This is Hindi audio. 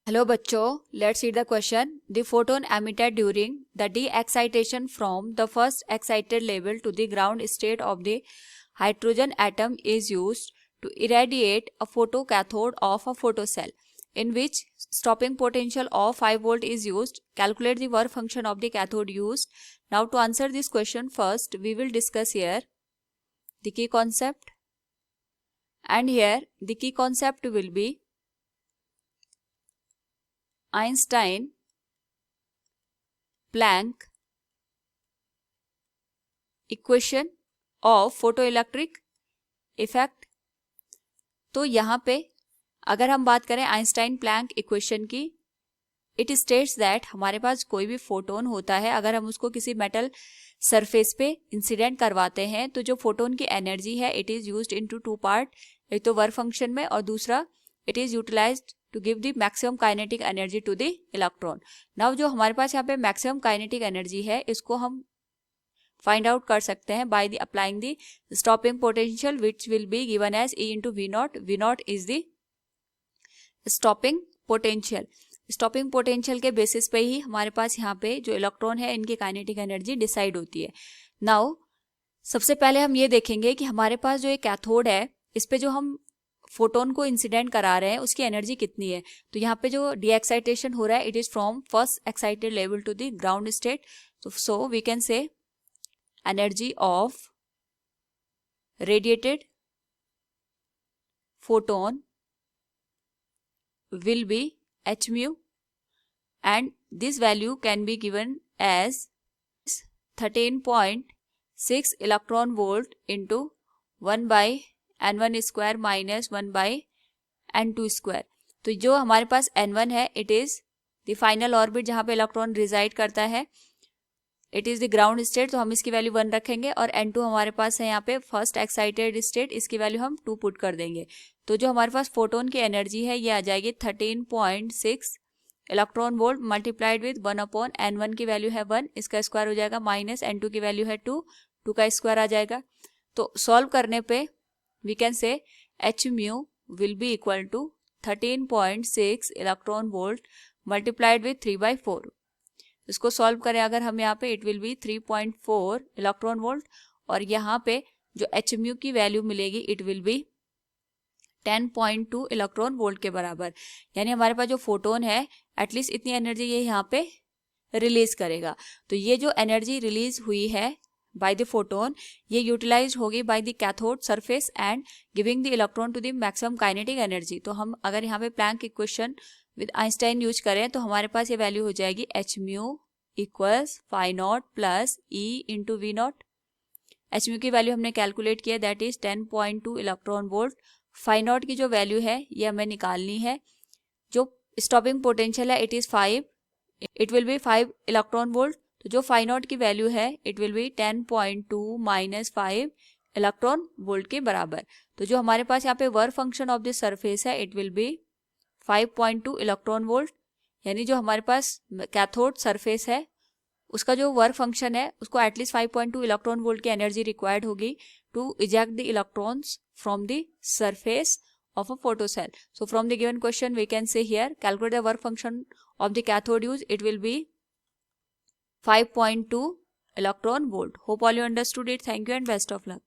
Hello बच्चों, let's read the question. The photon emitted during the de-excitation from the first excited level to the ground state of the hydrogen atom is used to irradiate a photocathode of a photocell, in which stopping potential of 5 volt is used. Calculate the work function of the cathode used. Now to answer this question, first we will discuss here the key concept, and here the key concept will be Einstein-Planck equation of photoelectric effect. तो यहाँ पे अगर हम बात करें आइंस्टाइन प्लैंक इक्वेशन की, इट स्टेट्स दैट हमारे पास कोई भी फोटोन होता है, अगर हम उसको किसी मेटल सरफेस पे इंसिडेंट करवाते हैं तो जो फोटोन की एनर्जी है it is used into two part, एक तो वर्क फंक्शन में और दूसरा it is utilised to give the maximum kinetic energy to the electron. Now जो हमारे पास यहाँ पे मैक्सिमम काइनेटिक एनर्जी है इसको हम फाइंड आउट कर सकते हैं by the applying the stopping potential which will be given as E into V naught. V naught is the stopping potential. Stopping potential के बेसिस पे ही हमारे पास यहाँ पे जो इलेक्ट्रॉन है इनकी काइनेटिक एनर्जी डिसाइड होती है। नाउ सबसे पहले हम ये देखेंगे कि हमारे पास जो एक कैथोड है इस पे जो हम फोटोन को इंसिडेंट करा रहे हैं उसकी एनर्जी कितनी है। तो यहाँ पे जो डी एक्साइटेशन हो रहा है it is from first excited level to the ground state. So we can say energy of radiated photon will be h mu, and this value can be given as 13.6 electron volt into 1 by n1 square minus 1 by n2 square। तो जो हमारे पास n1 है it is the final orbit जहाँ पे इलेक्ट्रॉन रिजाइड करता है, it is the ground state, तो हम इसकी वैल्यू 1 रखेंगे, और n2 हमारे पास है यहाँ पे फर्स्ट एक्साइटेड स्टेट, इसकी वैल्यू हम 2 पुट कर देंगे। तो जो हमारे पास फोटोन की एनर्जी है ये आ जाएगी 13.6 electron volt multiplied with 1/n1 की वैल्यू है 1, इसका स्क्वायर हो जाएगा, माइनस n2 की वैल्यू है 2, 2 का स्क्वायर आ जाएगा। तो सॉल्व करने पे we can say h mu will be equal to 13.6 electron volt multiplied with 3/4। इसको सॉल्व करें अगर हम यहाँ पे it will be 3.4 electron volt, और यहाँ पे जो h म्यू की वैल्यू मिलेगी it will be 10.2 electron volt के बराबर। यानी हमारे पास जो फोटोन है एटलीस्ट इतनी एनर्जी ये यहाँ पे रिलीज करेगा। तो ये जो एनर्जी रिलीज हुई है बाय द फोटोन ये यूटिलाइज होगी by the cathode surface and giving the electron to the maximum kinetic energy. तो हम अगर यहाँ पे Planck equation with Einstein use करें तो हमारे पास ये वैल्यू हो जाएगी h mu equals phi naught plus E into V naught. h mu की वैल्यू हमने कैलकुलेट किया that is 10.2 electron volt. Phi naught की जो वैल्यू है ये हमें निकालनी है। जो स्टॉपिंग पोटेंशियल है it is 5, it will be 5 electron volt. तो जो फाई नॉट की वैल्यू है it will be 10.2 minus 5 electron volt के बराबर। तो जो हमारे पास यहाँ पे work function of the surface है it will be 5.2 electron volt. यानी जो हमारे पास कैथोड सरफेस है उसका जो वर्क फंक्शन है उसको एटलीस्ट 5.2 इलेक्ट्रॉन वोल्ट की एनर्जी रिक्वायर्ड होगी to eject the electrons from the surface of a photocell. So from the given question we can say here calculate the work function of the cathode used, it will be 5.2 electron volt. Hope all you understood it. Thank you and best of luck.